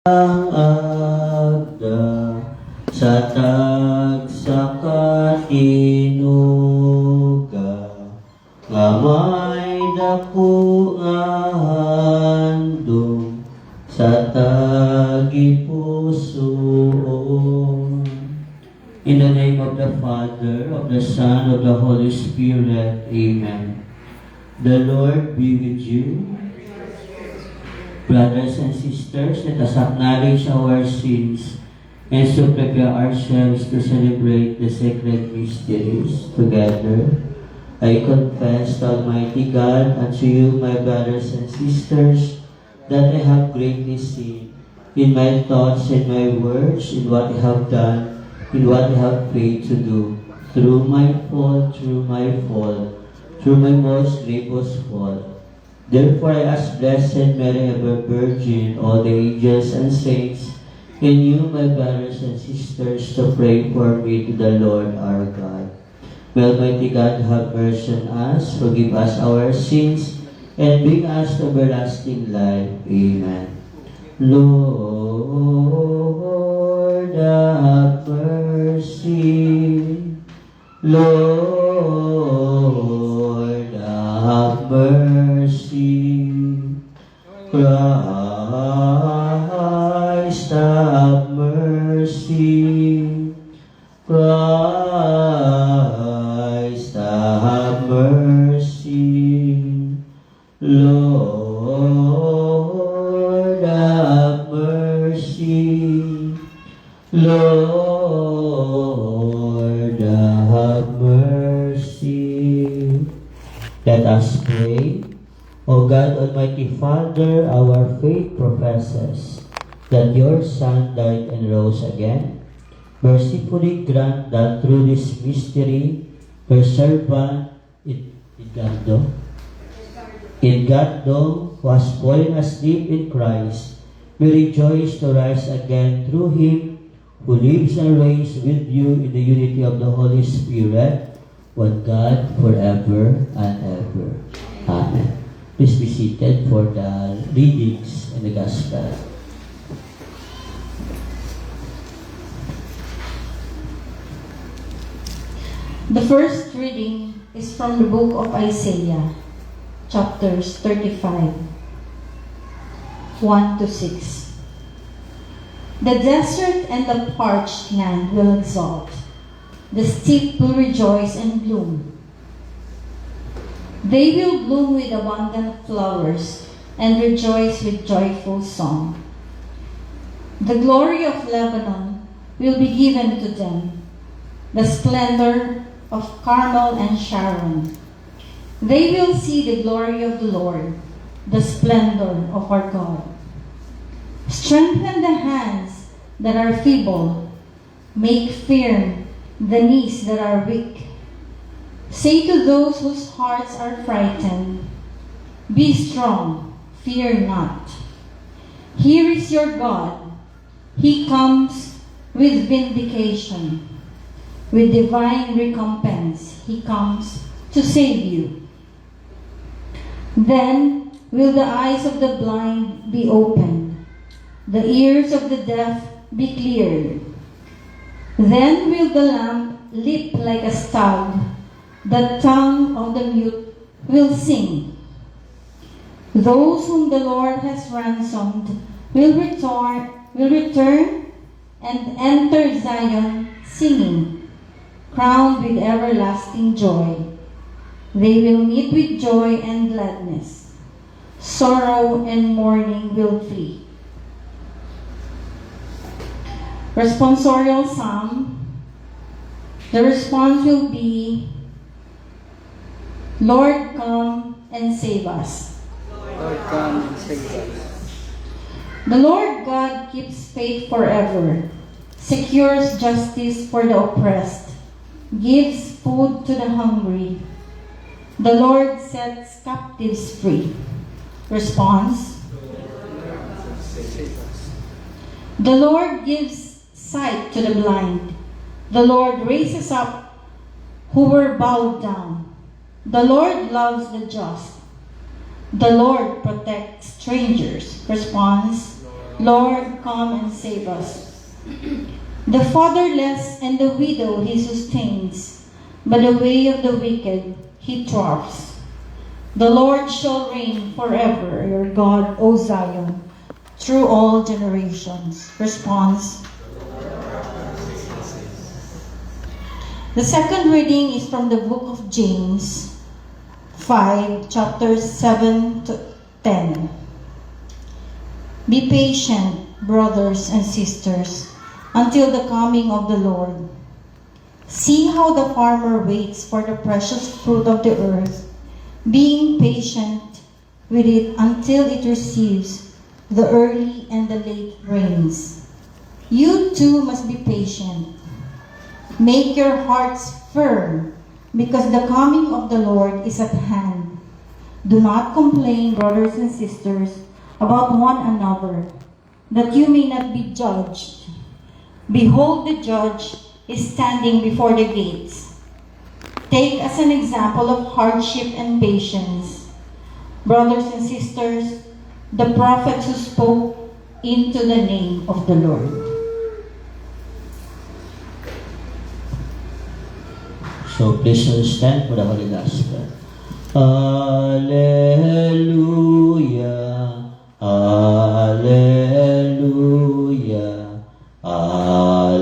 agda sa tagsakatinuga nga may dako nga handom sa tagipusoon. In the name of the Father, of the Son, of the Holy Spirit. Amen. The Lord be with you. Brothers and sisters, let us acknowledge our sins and so prepare ourselves to celebrate the sacred mysteries together. I confess to Almighty God and to you, my brothers and sisters, that I have greatly sinned in my thoughts and my words, in what I have done, in what I have failed to do, through my fault, through my most grievous fault. Therefore I ask Blessed Mary, ever Virgin, all the angels and saints, and you, my brothers and sisters, to pray for me to the Lord our God. May Almighty God have mercy on us, forgive us our sins, and bring us to everlasting life. Amen. Lord, have mercy. Lord, have mercy. Christ, have mercy. Christ, have mercy. Lord, have mercy. Lord, have mercy. Let us pray. O God, Almighty Father, our faith professes that your Son died and rose again. Mercifully grant that through this mystery, your servant, Edgardo, who has fallen asleep in Christ, may rejoice to rise again through him who lives and reigns with you in the unity of the Holy Spirit, one God, forever and ever. Amen. Please be seated for the readings in the Gospel. The first reading is from the book of Isaiah, chapters 35, 1 to 6. The desert and the parched land will exult. The steppe will rejoice and bloom. They will bloom with abundant flowers and rejoice with joyful song. The glory of Lebanon will be given to them, the splendor of Carmel and Sharon. They will see the glory of the Lord, the splendor of our God. Strengthen the hands that are feeble, make firm the knees that are weak. Say to those whose hearts are frightened, be strong, fear not. Here is your God. He comes with vindication. With divine recompense, he comes to save you. Then will the eyes of the blind be opened, the ears of the deaf be cleared. Then will the lamb leap like a stag, the tongue of the mute will sing. Those whom the Lord has ransomed will return and enter Zion singing, crowned with everlasting joy. They will meet with joy and gladness. Sorrow and mourning will flee. Responsorial Psalm. The response will be, Lord, come and save us. Lord, come and save us. The Lord God keeps faith forever, secures justice for the oppressed, gives food to the hungry. The Lord sets captives free. Response. The Lord gives sight to the blind. The Lord raises up who were bowed down. The Lord loves the just. The Lord protects strangers. Response. Lord, come and save us. The fatherless and the widow he sustains, but the way of the wicked he thwarts. The Lord shall reign forever, your God, O Zion, through all generations. Response. The second reading is from the book of James 5, chapters 7 to 10. Be patient, brothers and sisters, until the coming of the Lord. See how the farmer waits for the precious fruit of the earth, being patient with it until it receives the early and the late rains. You too must be patient. Make your hearts firm, because the coming of the Lord is at hand. Do not complain, brothers and sisters, about one another, that you may not be judged. Behold, the judge is standing before the gates. Take as an example of hardship and patience, brothers and sisters, the prophets who spoke into the name of the Lord. So please all stand for the Holy Gospel. Alleluia, Alleluia, Alleluia,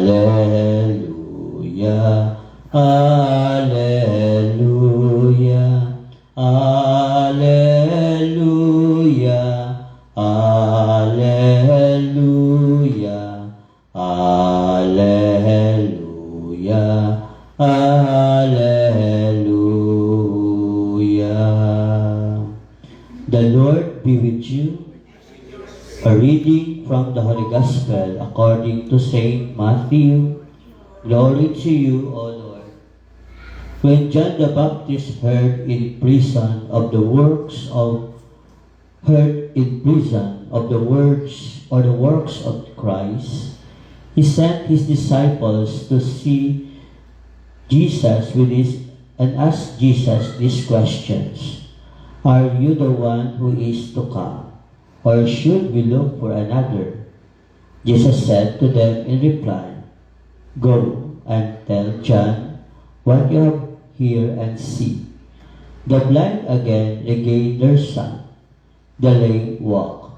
Alleluia, Alleluia, Alleluia, Alleluia, Hallelujah. The Lord be with you. A reading from the Holy Gospel according to Saint Matthew. Glory to you, O Lord. When John the Baptist heard in prison of the works of the works of Christ, he sent his disciples to see Jesus and asked Jesus these questions. Are you the one who is to come, or should we look for another? Jesus said to them in reply, Go and tell John what you have heard and see. The blind again regain their sight, the lame walk,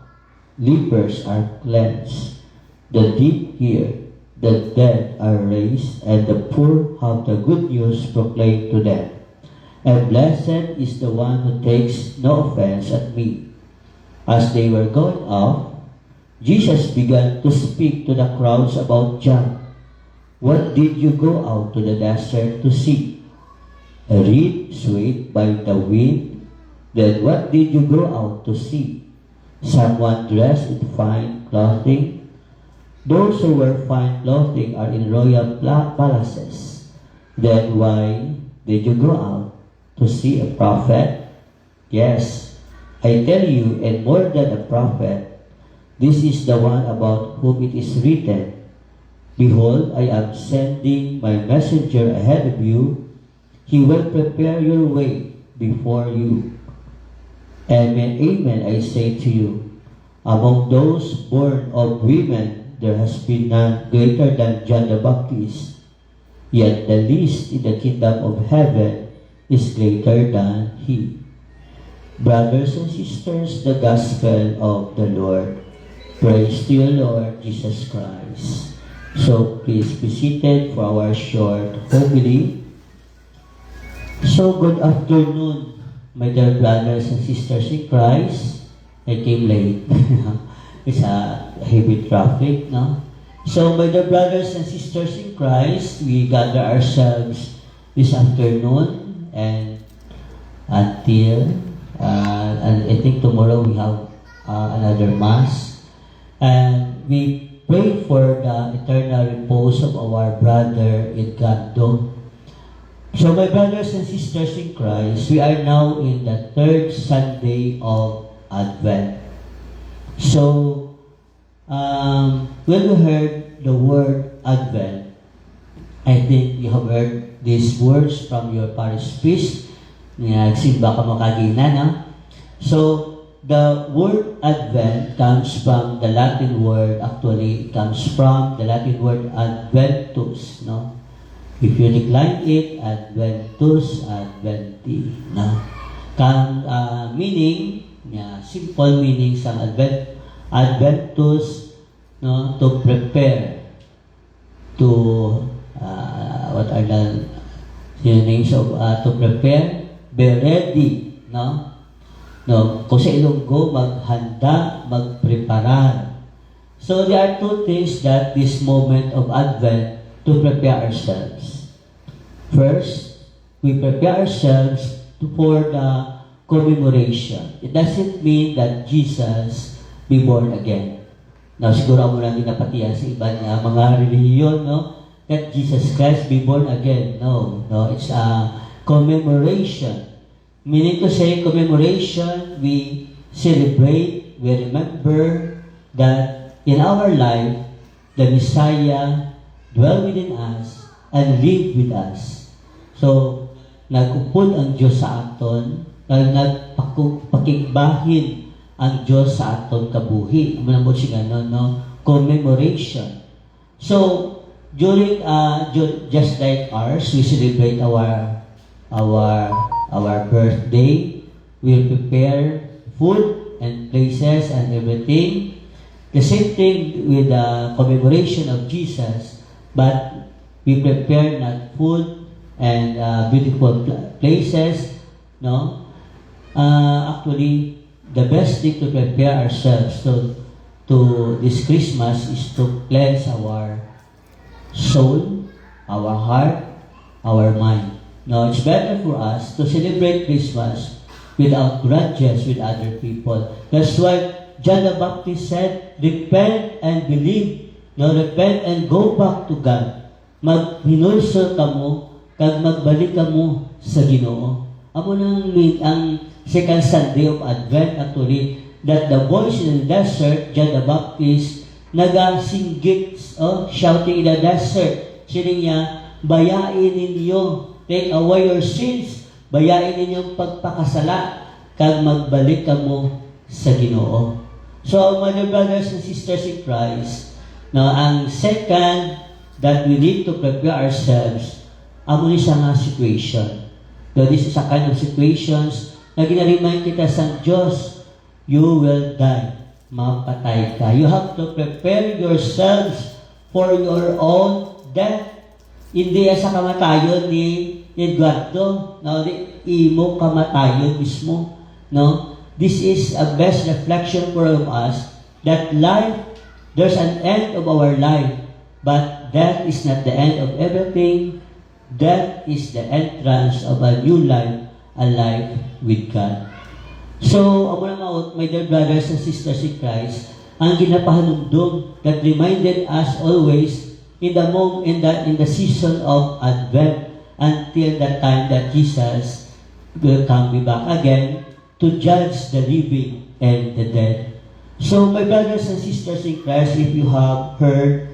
lepers are cleansed, the deaf hear, the dead are raised, and the poor have the good news proclaimed to them. And blessed is the one who takes no offense at me. As they were going out, Jesus began to speak to the crowds about John. What did you go out to the desert to see? A reed swayed by the wind? Then what did you go out to see? Someone dressed in fine clothing? Those who wear fine clothing are in royal palaces. Then why did you go out to see a prophet? Yes, I tell you, and more than a prophet, this is the one about whom it is written, Behold, I am sending my messenger ahead of you. He will prepare your way before you. Amen, amen, I say to you, among those born of women, there has been none greater than John the Baptist. Yet the least in the kingdom of heaven is greater than he. Brothers and sisters, the Gospel of the Lord. Praise to you, Lord Jesus Christ. So please be seated for our short homily. So good afternoon, my dear brothers and sisters in Christ. I came late. It's a heavy traffic, no? So, my dear brothers and sisters in Christ, we gather ourselves this afternoon and until, and I think tomorrow we have another Mass. And we pray for the eternal repose of our brother Edgardo. So, my brothers and sisters in Christ, we are now in the third Sunday of Advent. So, when we heard the word Advent, I think you have heard these words from your parish priest. Nagsimba ka mo kagina, no? So, the word Advent comes from the Latin word, actually, it comes from the Latin word Adventus, no? If you decline it, Adventus, Adventi, no? Meaning, simple meaning sa Adventus, no? To prepare, to, what are the names of, to prepare, be ready, no? No, kung sa Ilonggo, maghanda, magpreparar. So there are two things that this moment of Advent to prepare ourselves. First, we prepare ourselves for the commemoration. It doesn't mean that Jesus be born again. Now, siguro mo lang napatiyan sa iba na mga relihiyon, no? That Jesus Christ be born again. No, it's a commemoration. Meaning to say, commemoration, we celebrate, we remember that in our life, the Messiah dwell within us and live with us. So, nag-upod ang Diyos sa aton, nagpakigbahin ang Diyos sa aton kabuhi. Alam mo siya gano'n, no? Commemoration. So, during, just like ours, we celebrate our birthday. We'll prepare food and places and everything. The same thing with the commemoration of Jesus, but we prepare not food and beautiful places, no? Actually, the best thing to prepare ourselves to this Christmas is to cleanse our soul, our heart, our mind. No, it's better for us to celebrate Christmas without grudges with other people. That's why John the Baptist said, repent and believe. No, repent and go back to God. Maghinulso ka mo, kag magbalik ka mo sa Ginoo. Amo nang ang second Sunday of Advent actually, that the voice in the desert, John the Baptist, nagasinggit, shouting in the desert, sining niya, bayain ninyo, take away your sins, bayain ninyong pagpakasala, kag magbalik ka mo sa Ginoo. So, my dear brothers and sisters in Christ, now, ang second that we need to prepare ourselves, amo ni sa nga situation. Now, this is a kind of situations na ginaremind kita sa Diyos, you will die, mapatay ka. You have to prepare yourselves for your own death. Hindi sa kamatayon ni Eduardo, no, imo kamatayon mismo, no? This is a best reflection for us that life, there's an end of our life, but death is not the end of everything. Death is the entrance of a new life, a life with God. So, amo na my dear brothers and sisters in Christ, ang ginapahanumdum that reminded us always in the season of Advent until the time that Jesus will come back again to judge the living and the dead. So, my brothers and sisters in Christ, if you have heard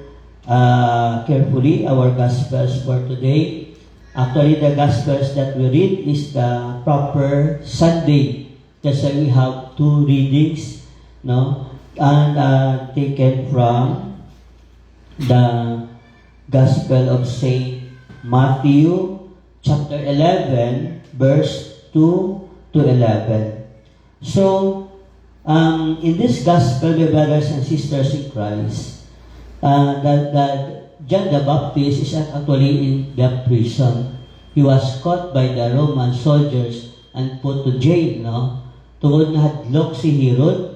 carefully our Gospels for today, actually the Gospels that we read is the proper Sunday. That's why we have two readings, no? And taken from the Gospel of Saint Matthew, chapter 11, verse 2 to 11. So, in this Gospel, my brothers and sisters in Christ, that John the Baptist is actually in the prison. He was caught by the Roman soldiers and put to jail, no? Tungod na hadlok si Herod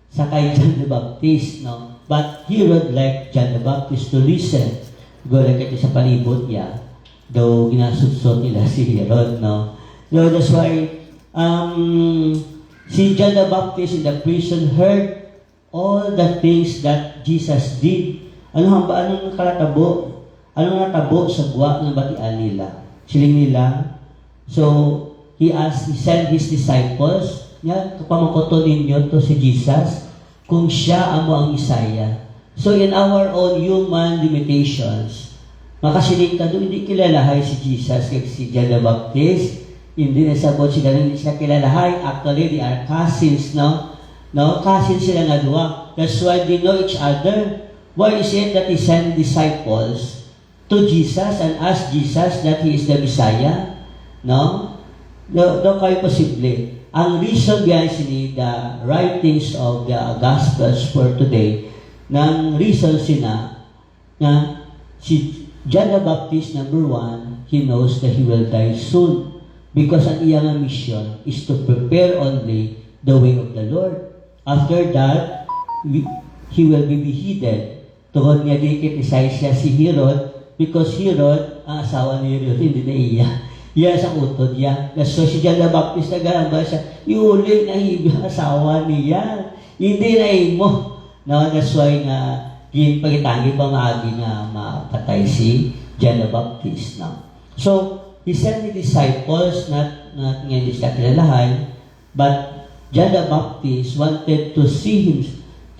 sa kay John the Baptist, no? But Herod liked John the Baptist to listen. Gula kaya sa palibot niya, though ginasudsot nila si Herod, no? So that's why si John the Baptist in the prison heard all the things that Jesus did. Anong nakatabo? Anong natabo sa guwa ng batian nila? Siling nila. So, he sent his disciples, kapamakoto ninyo to si Jesus, kung siya amo ang Isaiah. So, in our own human limitations, makasiling ka doon, hindi kilalahay si Jesus kay si John the Baptist. Hindi nasabot sila, hindi sila kilalahay. Actually, they are cousins, no? No? Cousin sila nga duwa. That's why they know each other. Why is it that he sent disciples to Jesus and asked Jesus that he is the Messiah? No? No kayo posible. Ang reason behind the writings of the Gospels for today, ng reason sina na si John the Baptist, number one, he knows that he will die soon because ang iyang mission is to prepare only the way of the Lord. After that, he will be beheaded. Tuhod niya dikit-isay siya si Herod because Herod, ang asawa ni Herod, hindi na iya. Iya sa utod niya. So si John the Baptist nagahamba siya, iuli na yung asawa niya. Hindi na imo. No, that's why nga, yung pagitangi pa maagi nga mapatay si John the Baptist. No? So, he sent the disciples, not ngayon siya kilalahan, but John the Baptist wanted to see him,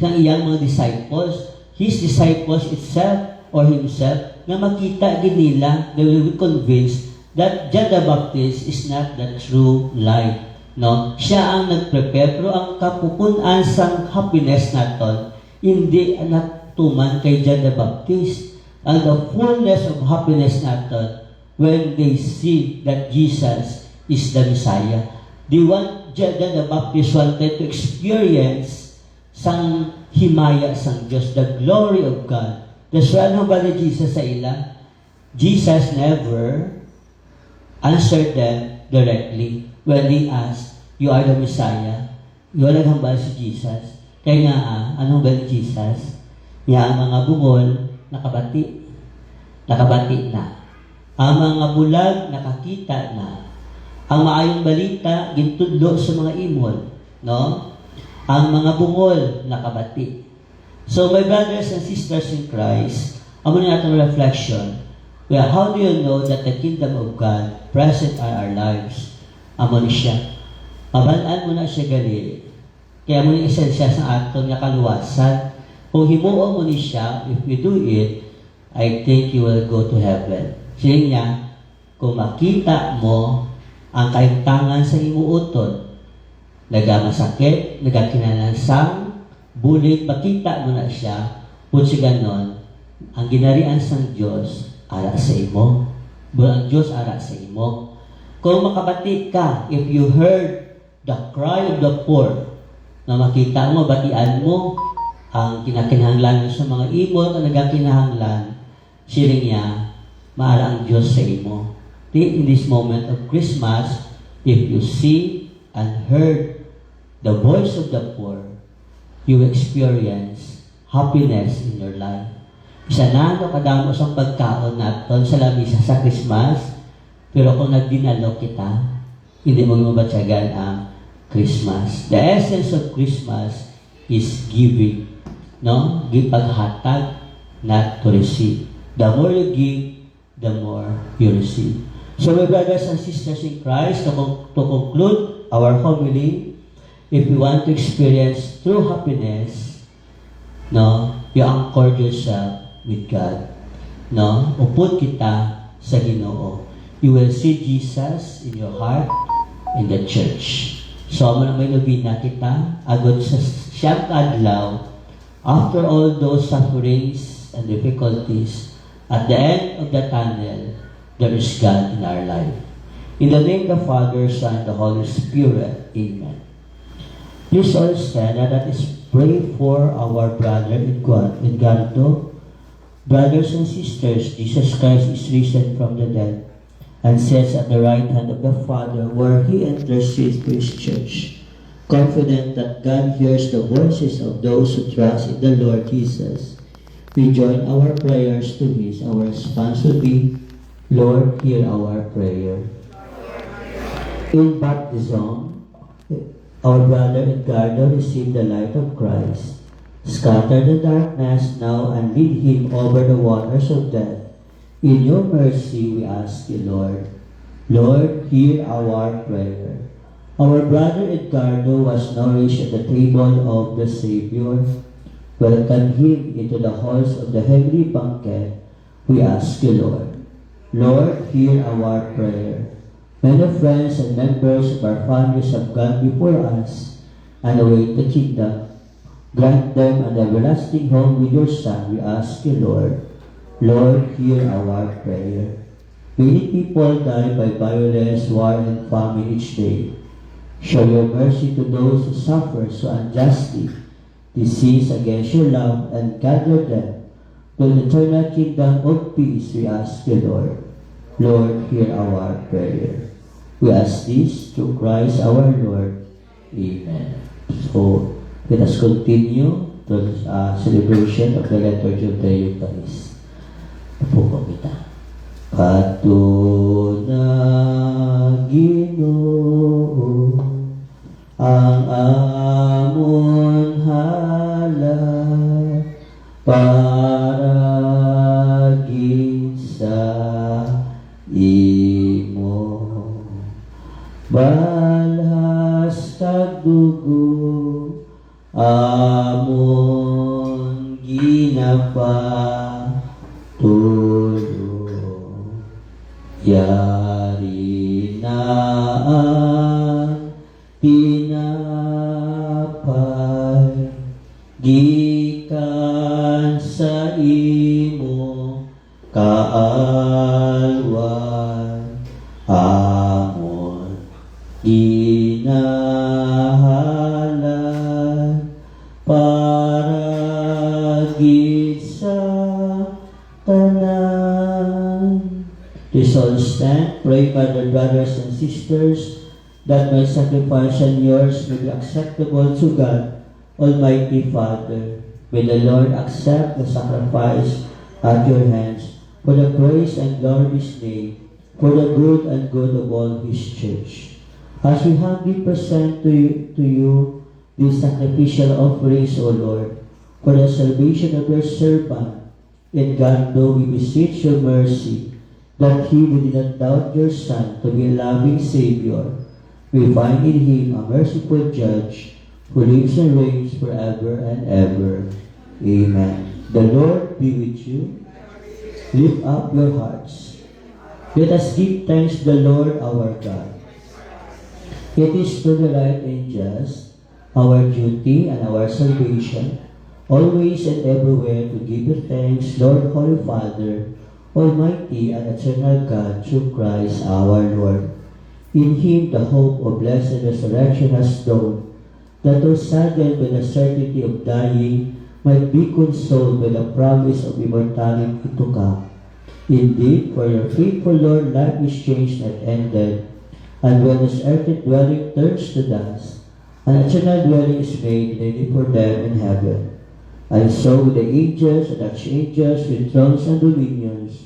ng iyang mga disciples, his disciples itself or himself, na makita din nila, they will be convinced that John the Baptist is not the true light. No? Siya ang nag-prepare, pero ang kapupunan sa happiness naton, hindi natuman kay John the Baptist. And the fullness of happiness naton, when they see that Jesus is the Messiah. John the Baptist wanted to experience sang himaya sang Diyos, the glory of God. That's why ano ba ni Jesus sa ila? Jesus never answered them directly when they asked, "You are the Messiah?" Yung naghambal si Jesus. Kaya nga, anong ba ni Jesus? Ang mga bungol, nakabati. Nakabati na. Ang mga bulag, nakakita na. Ang maayong balita, gintudlo sa mga imol. No? Ang mga bungol, nakabati. So, my brothers and sisters in Christ, amo na natong reflection. Well, how do you know that the kingdom of God present in our lives? Amo ni siya. Mabalaan mo na siya gali. Kaya mo ni isa siya sa aton nga kaluwasan. Kung himuo mo ni siya, if you do it, I think you will go to heaven. Siya niya, kung makita mo ang kaintangan sa imuuton, nagamasakit, nagakinansang, bulit, makita mo na siya, kung si ganon, ang ginarian sa Diyos, ara sa imo. Ang Diyos ara sa imo. Kung makabati ka, if you heard the cry of the poor, na makita mo, batian mo, ang kinakinahanglan sa mga imo, na nagakinahanglan, siring niya, maara ang Diyos sa imo. In this moment of Christmas, if you see and heard the voice of the poor, you experience happiness in your life. Isa na, kadamo sa pagkaon natin sa lamisa sa Christmas, pero kung nagdinalo kita, hindi mo mabatsagan ang Christmas. The essence of Christmas is giving. No? Give paghatag, not to receive. The more you give, the more you receive. So my brothers and sisters in Christ, to conclude our homily, if you want to experience true happiness, no, you anchor yourself with God. No? Upod kita sa Ginoo. You will see Jesus in your heart, in the church. So, mo na may nobina kita, agad sa siyang kadlaw, after all those sufferings and difficulties, at the end of the tunnel, there is God in our life. In the name of the Father, Son, and the Holy Spirit. Amen. Please all stand and let us pray for our brother in God. Brothers and sisters, Jesus Christ is risen from the dead and sits at the right hand of the Father, where He intercedes for His church. Confident that God hears the voices of those who trust in the Lord Jesus, we join our prayers to His. Our response will be, Lord, hear our prayer. In baptism, our brother Edgardo received the light of Christ. Scatter the darkness now and lead him over the waters of death. In your mercy, we ask you, Lord. Lord, hear our prayer. Our brother Edgardo was nourished at the table of the Savior. Welcome him into the halls of the heavenly banquet. We ask you, Lord. Lord, hear our prayer. Many friends and members of our families have gone before us. and await the kingdom. Grant them an everlasting home with your Son, we ask you, Lord. Lord, hear our prayer. Many people die by violence, war, and famine each day. Show your mercy to those who suffer so unjustly, disease against your love, and gather them to the eternal kingdom of peace, we ask you, Lord. Lord, hear our prayer. We ask this through Christ our Lord. Amen. So, let us continue the celebration of the liturgy of the Eucharist. Upo po kita. Pato na Ginoo ang amon hala para sa imo. Balhas kadugo amon ginapatulo. Yari na ang pinapay gikan sa imo kaalwan amon inahalan para gid sa tanan. Please all stand, pray for the brothers and sisters that my sacrifice and yours may be acceptable to God, Almighty Father. May the Lord accept the sacrifice at your hands for the praise and glory of His name, for the good and good of all His church. As we humbly present to you these sacrificial offerings, O Lord, for the salvation of your servant, in God, though we beseech your mercy, that He who did not doubt your Son to be a loving Savior, we find in Him a merciful Judge, who lives and reigns forever and ever. Amen. The Lord be with you. Lift up your hearts. Let us give thanks to the Lord our God. It is truly right and just, our duty and our salvation, always and everywhere to give you thanks, Lord, Holy Father, Almighty and eternal God, through Christ our Lord. In Him the hope of blessed resurrection has dawned, that those saddened by the certainty of dying might be consoled by the promise of immortality to come. Indeed, for your faithful Lord, life is changed and ended, and when this earthly dwelling turns to dust, an eternal dwelling is made ready for them in heaven. And so with the angels and archangels with thrones and dominions,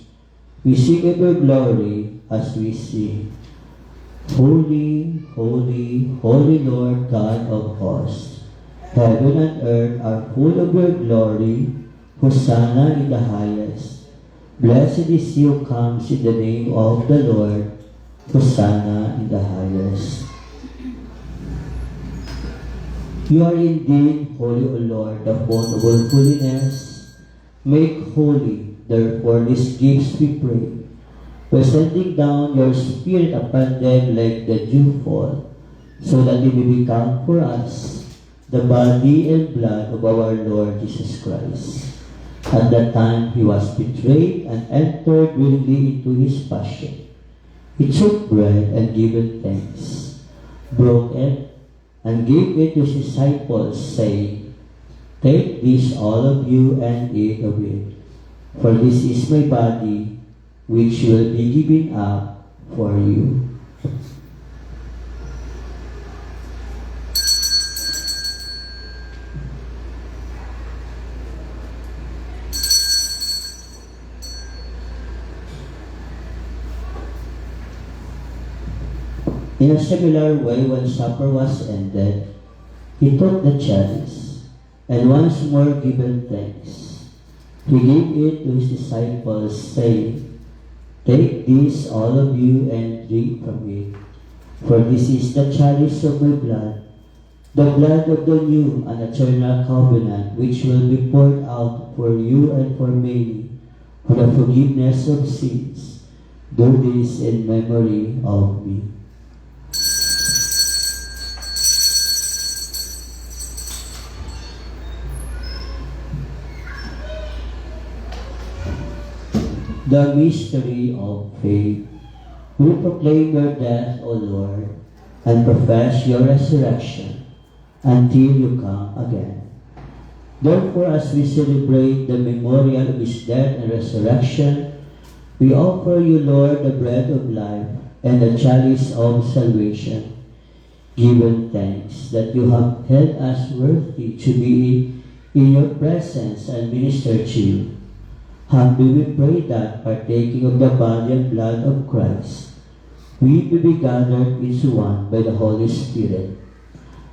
we sing of your glory as we sing, Holy, holy, holy Lord God of hosts. Heaven and earth are full of your glory. Hosanna in the highest. Blessed is he who comes in the name of the Lord. Hosanna in the highest. You are indeed holy, O Lord, the font of all holiness. Make holy, therefore, these gifts, we pray, by sending down your Spirit upon them like the dewfall, so that they may become for us the body and blood of our Lord Jesus Christ. At that time he was betrayed and entered willingly into his passion. He took bread and given thanks, broke it, and gave it to his disciples, saying, Take this, all of you, and eat of it, for this is my body, which will be given up for you. In a similar way, when supper was ended, he took the chalice, and once more given thanks, he gave it to his disciples, saying, Take this, all of you, and drink from it, for this is the chalice of my blood, the blood of the new and eternal covenant, which will be poured out for you and for many, for the forgiveness of sins. Do this in memory of me. The mystery of faith. We proclaim your death, O Lord, and profess your resurrection until you come again. Therefore, as we celebrate the memorial of his death and resurrection, we offer you, Lord, the bread of life and the chalice of salvation, giving thanks that you have held us worthy to be in your presence and minister to you. Humbly we pray that, partaking of the body and blood of Christ, we may be gathered into one by the Holy Spirit.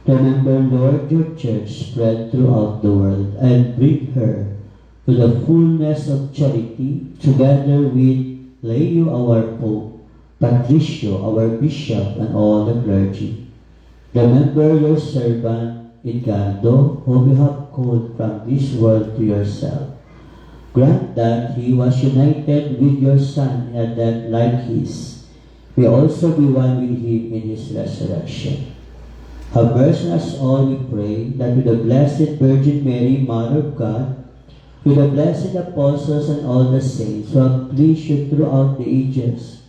Remember, Lord, your church spread throughout the world, and bring her to the fullness of charity, together with Leo, our Pope, Patricio, our Bishop, and all the clergy. Remember your servant, Edgardo, whom you have called from this world to yourself. Grant that he was united with your Son in a death like his, may also be one with him in his resurrection. Have mercy on us all, we pray, that with the Blessed Virgin Mary, Mother of God, with the blessed apostles and all the saints who have pleased you throughout the ages,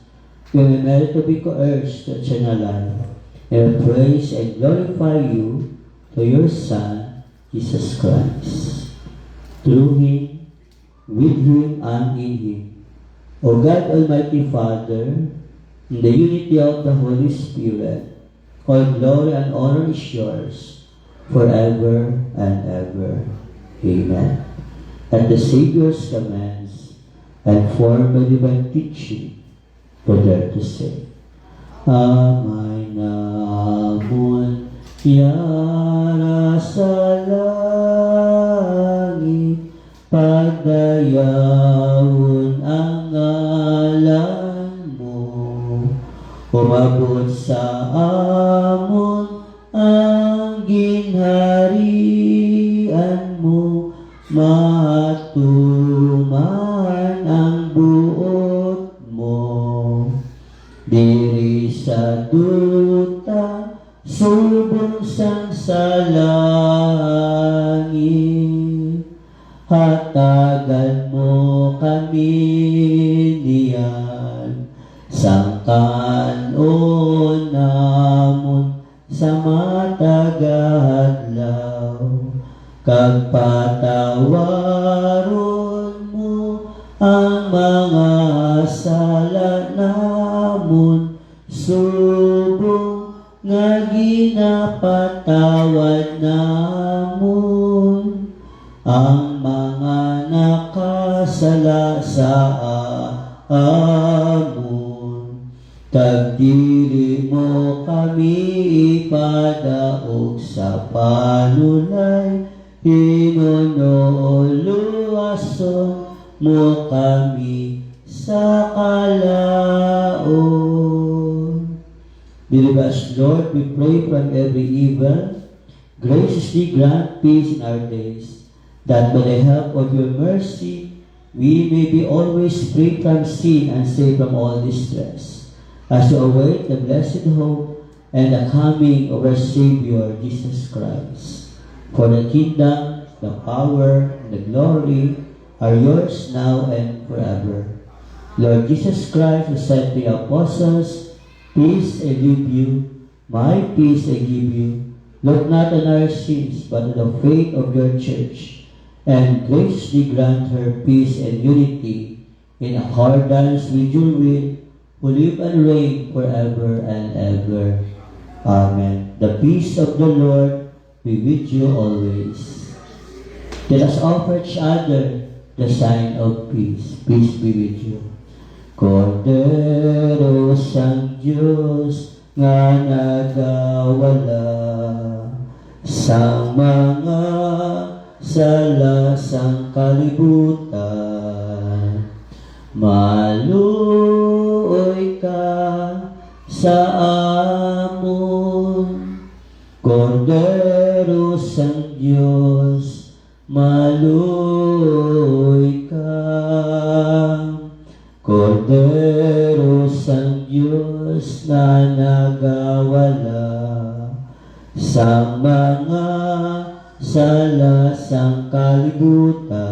we may merit to be coerced to eternal life, and praise and glorify you through your Son, Jesus Christ. Through him, with him, and in him. O God, Almighty Father, in the unity of the Holy Spirit, all glory and honor is yours, forever and ever. Amen. At the Savior's commands, and formed by divine teaching, we dare to say, Amay namon yara sa langit, pagdayawon ang ngalan mo, umabot sa amon ang ginharian mo, matuman ang buot mo. Diri sa duta, subong sang sa langit, hatagan mo kami niyan, sangkanon namon sa matagadlaw, kag patawaron mo ang mga sala namon, subong nga ginapatawad namon ang mga nakasala sa amon. Kag dili mo kami ipadaog sa panulay, hinunuluason mo kami sa kalaon. Deliver us, Lord, we pray, from every evil. Graciously grant peace in our days, that by the help of your mercy, we may be always free from sin and safe from all distress, as we await the blessed hope and the coming of our Savior, Jesus Christ. For the kingdom, the power, and the glory are yours now and forever. Lord Jesus Christ, who said to the apostles, Peace I leave you, my peace I give you. Look not on our sins, but on the faith of your church, and graciously grant her peace and unity in accordance with your will, who live and reign forever and ever. Amen. The peace of the Lord be with you always. Let us offer each other the sign of peace. Peace be with you. Cordero sang Diyos nga nagawala sa mga sala sang kalibutan, maluoy ka sa amon. Cordero sang Diyos, maluoy ka. Cordero sang Diyos na nagawala sa mga sala sang kalibutan,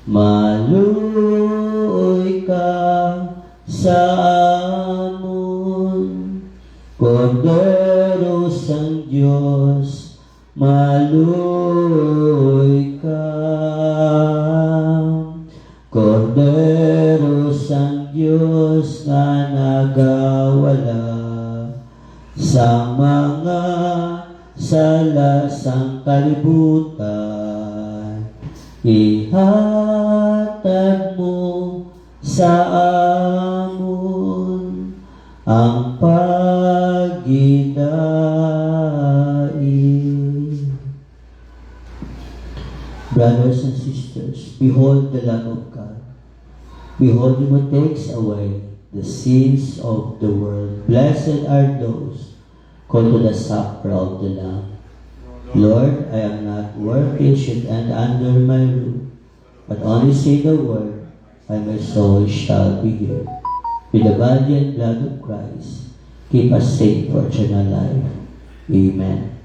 maluoy sa amon. Kordero sang Diyos, maluoy ka. Kordero sang Diyos nga nagawala sa mga sala sang kalibutan. Ihatag mo sa amon ang pagidait. Brothers and sisters, behold the Lamb of God. Behold him who takes away the sins of the world. Blessed are those called to the supper of the Lamb. Lord, I am not worthy you should enter under my roof, but only say the word, and my soul shall be healed. With the body and blood of Christ, keep us safe for eternal life. Amen.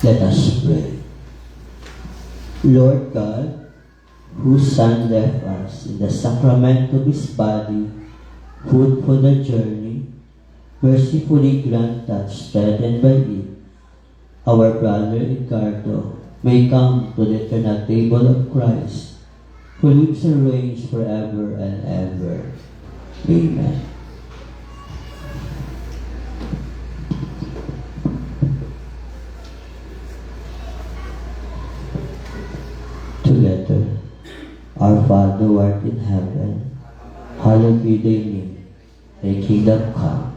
Let us pray. Lord God, whose Son left us in the sacrament of His body, food for the journey, mercifully grant that, strengthened by it, our brother Ricardo may come to the eternal table of Christ, who lives and reigns forever and ever. Amen. Together, our Father who art in heaven, hallowed be thy name. Thy kingdom come,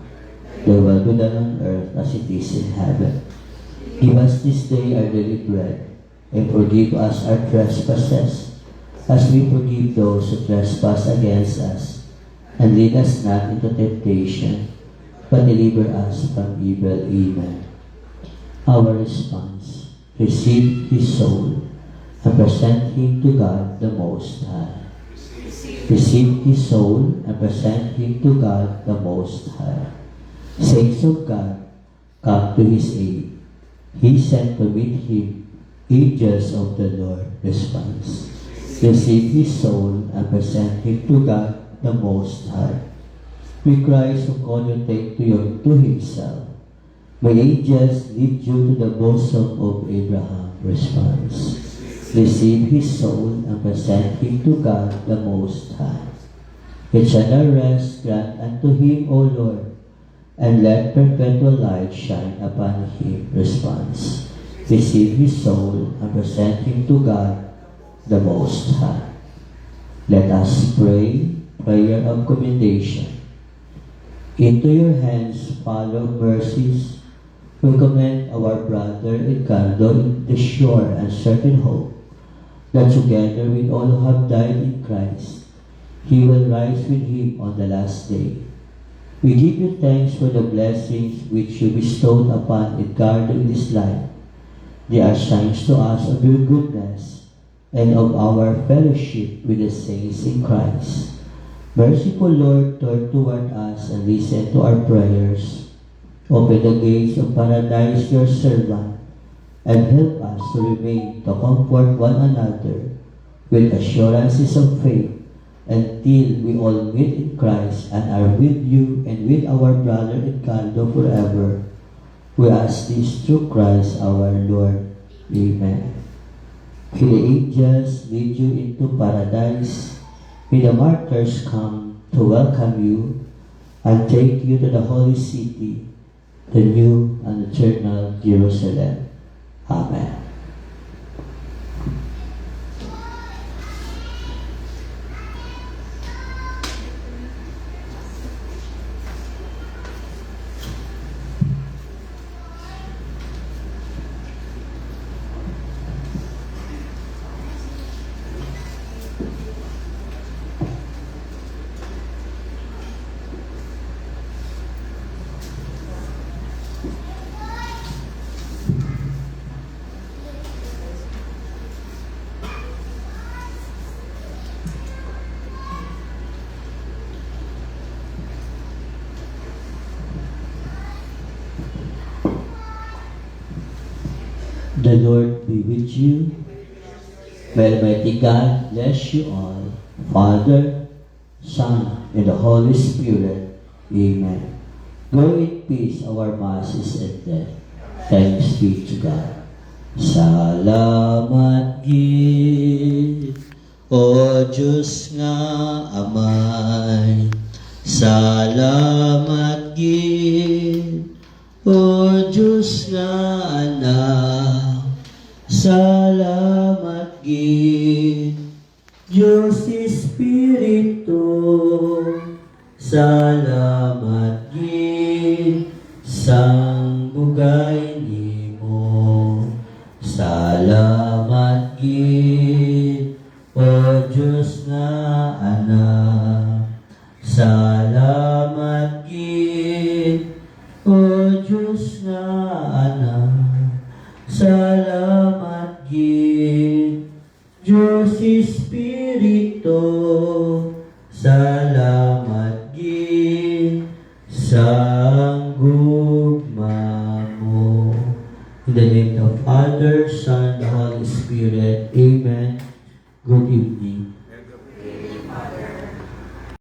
thy will be done on earth as it is in heaven. Give us this day our daily bread, and forgive us our trespasses, as we forgive those who trespass against us. And lead us not into temptation, but deliver us from evil. Amen. Our response: receive his soul, and present him to God the Most High. Receive his soul, and present him to God the Most High. Saints of God, come to his aid. He sent to meet him, angels of the Lord. Response: receive his soul, and present him to God the Most High. May Christ, who called you, take you to himself. May angels lead you to the bosom of Abraham. Response: receive his soul, and present him to God the Most High. Eternal rest grant unto him, O Lord, and let perpetual light shine upon him. Response: receive his soul, and present him to God the Most High. Let us pray. prayer of commendation. Into your hands, Father of mercies, we commend our brother Ricardo in the sure and certain hope that together with all who have died in Christ, he will rise with him on the last day. We give you thanks for the blessings which you bestowed upon Ricardo in this life. They are signs to us of your goodness and of our fellowship with the saints in Christ. Merciful Lord, turn toward us and listen to our prayers. Open the gates of paradise to your servant, and help us to remain to comfort one another with assurances of faith until we all meet in Christ and are with you and with our brother Ricardo forever. We ask this through Christ our Lord. Amen. May the angels lead you into paradise. May the martyrs come to welcome you and take you to the holy city, the new and eternal Jerusalem. Amen. The Lord be with you. May Almighty God bless you all, Father, Son, and the Holy Spirit. Amen. Go in peace, our Mass is ended. Thanks be to God. Salamat gid, O Diyos nga Amay. Salamat gid, O Diyos nga Anak. Salamat gid, Diyos Espiritu. Salamat gid, sangbugay nimo. Salamat gid, O Diyos nga Anak. Salamat gid, O Diyos nga Anak. Salamat gid, Diyos Espiritu. Salamat gid, sanggugma mo. In the name of Father, Son, and Holy Spirit. Amen. Good evening.